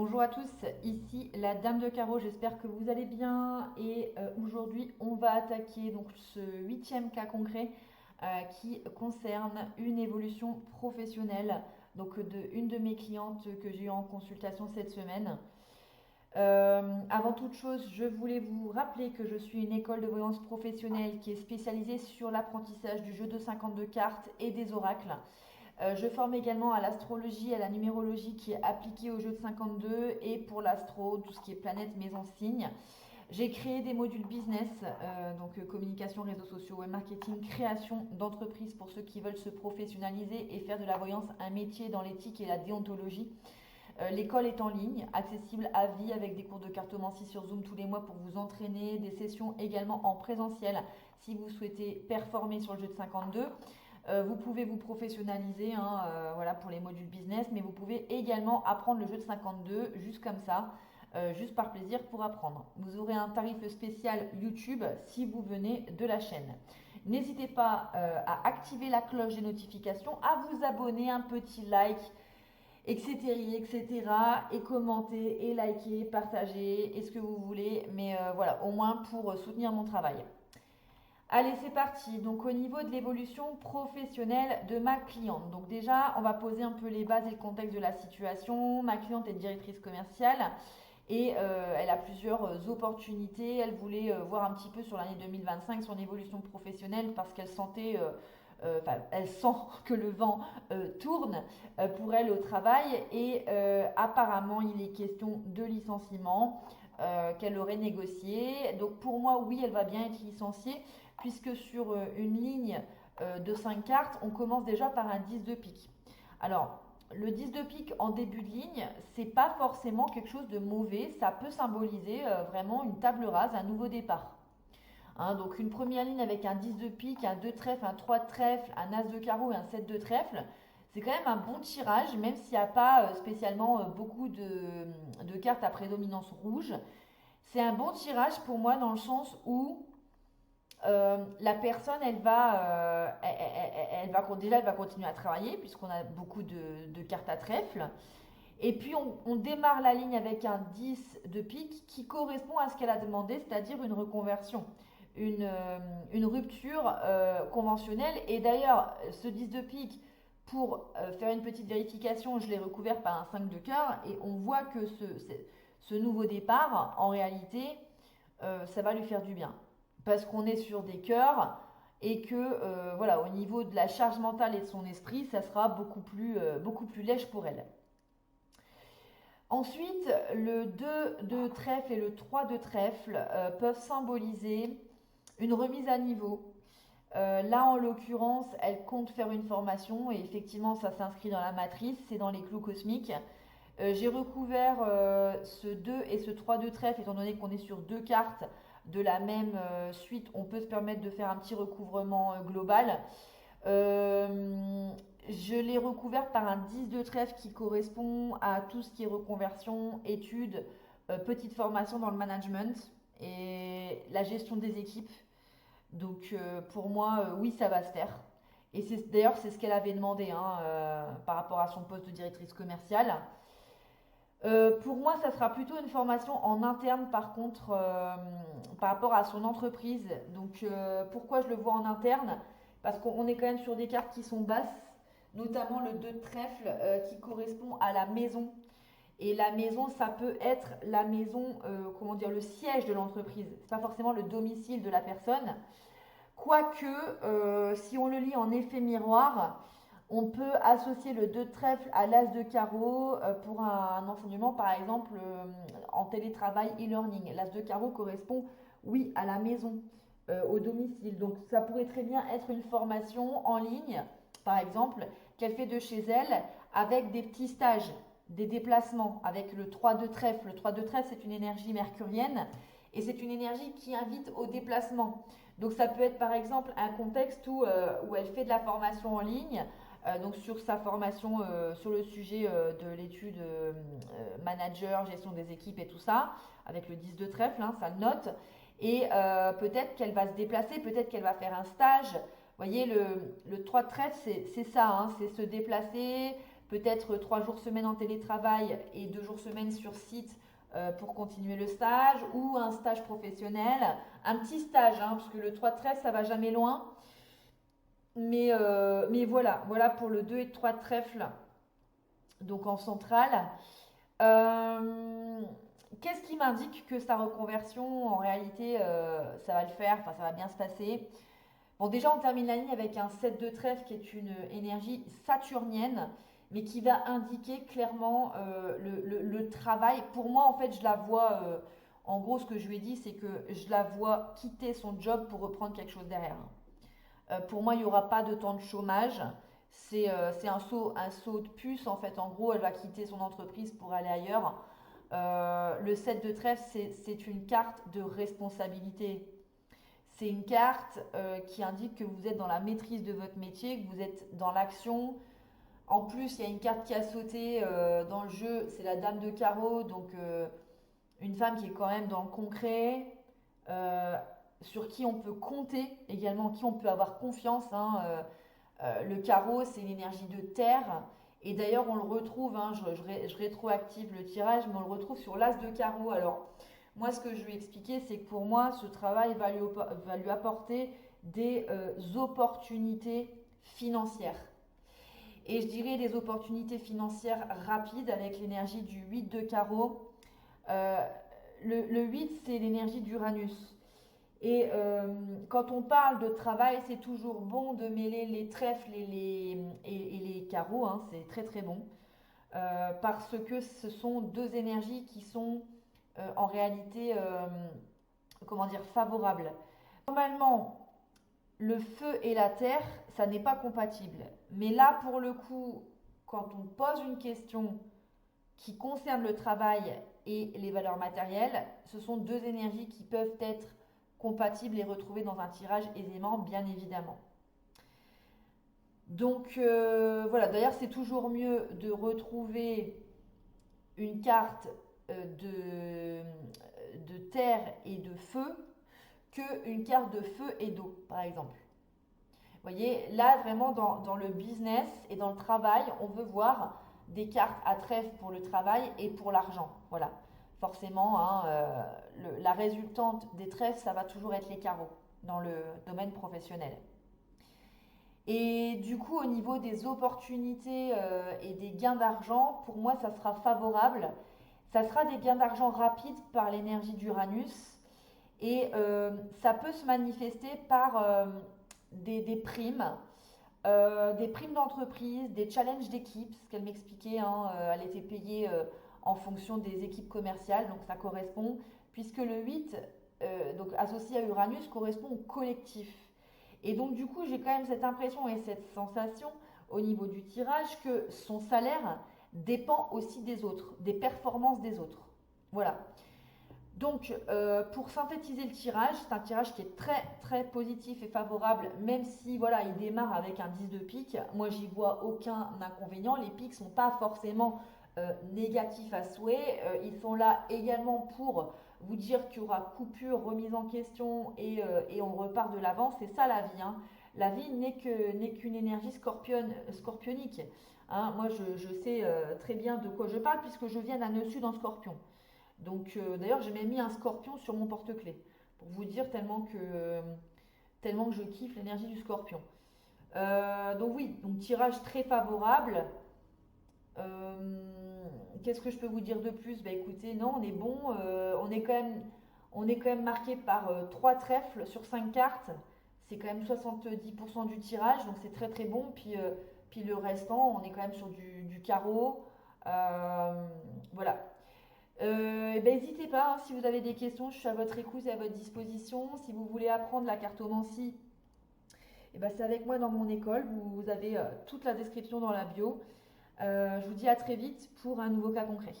Bonjour à tous, ici la Dame de Carreau, j'espère que vous allez bien et aujourd'hui on va attaquer donc ce huitième cas concret qui concerne une évolution professionnelle donc de une de mes clientes que j'ai eu en consultation cette semaine. Avant toute chose, je voulais vous rappeler que je suis une école de voyance professionnelle qui est spécialisée sur l'apprentissage du jeu de 52 cartes et des oracles. Je forme également à l'astrologie et à la numérologie qui est appliquée au jeu de 52 et pour l'astro, tout ce qui est planète, maison, signe. J'ai créé des modules business, communication, réseaux sociaux, web marketing, création d'entreprises pour ceux qui veulent se professionnaliser et faire de la voyance un métier dans l'éthique et la déontologie. L'école est en ligne, accessible à vie avec des cours de cartomancie sur Zoom tous les mois pour vous entraîner, des sessions également en présentiel si vous souhaitez performer sur le jeu de 52. Vous pouvez vous professionnaliser voilà, pour les modules business, mais vous pouvez également apprendre le jeu de 52 juste comme ça, juste par plaisir pour apprendre. Vous aurez un tarif spécial YouTube si vous venez de la chaîne. N'hésitez pas à activer la cloche des notifications, à vous abonner, un petit like, etc., etc., et commenter, et liker, partager, et ce que vous voulez, mais voilà, au moins pour soutenir mon travail. Allez, c'est parti. Donc, au niveau de l'évolution professionnelle de ma cliente. Donc, déjà, on va poser un peu les bases et le contexte de la situation. Ma cliente est directrice commerciale et elle a plusieurs opportunités. Elle voulait voir un petit peu sur l'année 2025 son évolution professionnelle parce qu'elle sentait, elle sent que le vent tourne pour elle au travail et apparemment il est question de licenciement qu'elle aurait négocié. Donc pour moi, oui, elle va bien être licenciée puisque sur une ligne de 5 cartes, on commence déjà par un 10 de pique. Alors, le 10 de pique en début de ligne, c'est pas forcément quelque chose de mauvais, ça peut symboliser vraiment une table rase, un nouveau départ. Hein, donc une première ligne avec un 10 de pique, un 2 de trèfle, un 3 de trèfle, un as de carreau et un 7 de trèfle, c'est quand même un bon tirage, même s'il n'y a pas spécialement beaucoup de cartes à prédominance rouge. C'est un bon tirage pour moi dans le sens où la personne, elle va continuer à travailler puisqu'on a beaucoup de cartes à trèfle. Et puis on démarre la ligne avec un 10 de pique qui correspond à ce qu'elle a demandé, c'est-à-dire une reconversion, une rupture conventionnelle. Et d'ailleurs, ce 10 de pique, pour faire une petite vérification, je l'ai recouvert par un 5 de cœur et on voit que ce nouveau départ, en réalité, ça va lui faire du bien. Parce qu'on est sur des cœurs et que voilà, au niveau de la charge mentale et de son esprit, ça sera beaucoup plus léger pour elle. Ensuite, le 2 de trèfle et le 3 de trèfle peuvent symboliser une remise à niveau. Là, en l'occurrence, elle compte faire une formation et effectivement, ça s'inscrit dans la matrice, c'est dans les clous cosmiques. J'ai recouvert ce 2 et ce 3 de trèfle, étant donné qu'on est sur deux cartes de la même suite, on peut se permettre de faire un petit recouvrement global. Je l'ai recouvert par un 10 de trèfle qui correspond à tout ce qui est reconversion, études, petite formation dans le management et la gestion des équipes. Donc pour moi, oui, ça va se faire. Et d'ailleurs, c'est ce qu'elle avait demandé par rapport à son poste de directrice commerciale. Pour moi, ça sera plutôt une formation en interne, par contre, par rapport à son entreprise. Donc, pourquoi je le vois en interne? Parce qu'on est quand même sur des cartes qui sont basses, notamment le 2 de trèfle qui correspond à la maison. Et la maison, ça peut être la maison, comment dire, le siège de l'entreprise. C'est pas forcément le domicile de la personne. Quoique, si on le lit en effet miroir, on peut associer le 2 de trèfle à l'as de carreau pour un enseignement, par exemple, en télétravail e-learning. L'as de carreau correspond, oui, à la maison, au domicile. Donc, ça pourrait très bien être une formation en ligne, par exemple, qu'elle fait de chez elle avec des petits stages, des déplacements, avec le 3 de trèfle. Le 3 de trèfle, c'est une énergie mercurienne et c'est une énergie qui invite au déplacement. Donc ça peut être par exemple un contexte où elle fait de la formation en ligne, donc sur sa formation sur le sujet de l'étude manager, gestion des équipes et tout ça, avec le 10 de trèfle, hein, ça le note. Et peut-être qu'elle va se déplacer, peut-être qu'elle va faire un stage. Vous voyez, le 3 de trèfle, c'est ça, hein, c'est se déplacer, peut-être 3 jours semaine en télétravail et 2 jours semaine sur site pour continuer le stage, ou un stage professionnel, un petit stage, hein, parce que le 3 de trèfle, ça va jamais loin. Mais voilà pour le 2 et 3 de trèfle, donc en centrale. Euh, Qu'est-ce qui m'indique que sa reconversion, en réalité, ça va le faire, enfin ça va bien se passer? Bon, déjà, on termine l'année avec un 7 de trèfle qui est une énergie saturnienne, mais qui va indiquer clairement le travail. Pour moi, en fait, je la vois, en gros, ce que je lui ai dit, c'est que je la vois quitter son job pour reprendre quelque chose derrière. Pour moi, il n'y aura pas de temps de chômage. C'est un saut de puce, en fait. En gros, elle va quitter son entreprise pour aller ailleurs. Le 7 de trèfle, c'est une carte de responsabilité. C'est une carte qui indique que vous êtes dans la maîtrise de votre métier, que vous êtes dans l'action. En plus, il y a une carte qui a sauté dans le jeu, c'est la Dame de carreau, donc une femme qui est quand même dans le concret, euh, sur qui on peut compter également, en qui on peut avoir confiance, hein. Le carreau, c'est l'énergie de terre. Et d'ailleurs, on le retrouve, hein, je rétroactive le tirage, mais on le retrouve sur l'as de carreau. Alors, moi, ce que je lui ai expliqué, c'est que pour moi, ce travail va lui apporter des opportunités financières. Et je dirais des opportunités financières rapides avec l'énergie du 8 de carreau. Euh, le 8, c'est l'énergie d'Uranus. Et quand on parle de travail, c'est toujours bon de mêler les trèfles et les carreaux, hein, c'est très très bon. Parce que ce sont deux énergies qui sont en réalité, comment dire, favorables. Normalement, le feu et la terre, ça n'est pas compatible. Mais là, pour le coup, quand on pose une question qui concerne le travail et les valeurs matérielles, ce sont deux énergies qui peuvent être compatibles et retrouvées dans un tirage aisément, bien évidemment. Donc voilà, d'ailleurs c'est toujours mieux de retrouver une carte de terre et de feu qu'une carte de feu et d'eau, par exemple. Vous voyez, là vraiment dans le business et dans le travail, on veut voir des cartes à trèfle pour le travail et pour l'argent. Voilà. Forcément, hein, la résultante des trèfles, ça va toujours être les carreaux dans le domaine professionnel. Et du coup, au niveau des opportunités et des gains d'argent, pour moi, ça sera favorable. Ça sera des gains d'argent rapides par l'énergie d'Uranus. Et ça peut se manifester par des primes d'entreprise, des challenges d'équipe, ce qu'elle m'expliquait, hein, elle était payée en fonction des équipes commerciales, donc ça correspond, puisque le 8, donc associé à Uranus, correspond au collectif. Et donc du coup, j'ai quand même cette impression et cette sensation au niveau du tirage que son salaire dépend aussi des autres, des performances des autres. Voilà. Donc, pour synthétiser le tirage, c'est un tirage qui est très très positif et favorable, même si voilà, il démarre avec un 10 de pique. Moi, j'y vois aucun inconvénient. Les piques ne sont pas forcément négatifs à souhait. Ils sont là également pour vous dire qu'il y aura coupure, remise en question et on repart de l'avant. C'est ça la vie, hein. La vie n'est qu'une énergie scorpionique. Hein. Moi, je sais très bien de quoi je parle puisque je viens d'un nœud sud en scorpion. Donc d'ailleurs j'ai même mis un scorpion sur mon porte-clés pour vous dire tellement que je kiffe l'énergie du scorpion. Donc oui, donc tirage très favorable. Qu'est-ce que je peux vous dire de plus? Bah écoutez, non, on est bon. On est quand même marqué par 3 trèfles sur 5 cartes. C'est quand même 70% du tirage, donc c'est très très bon. Puis le restant, on est quand même sur du carreau. Voilà. Eh ben, n'hésitez pas, hein, si vous avez des questions, je suis à votre écoute et à votre disposition. Si vous voulez apprendre la cartomancie, eh ben, c'est avec moi dans mon école. Vous avez toute la description dans la bio. Je vous dis à très vite pour un nouveau cas concret.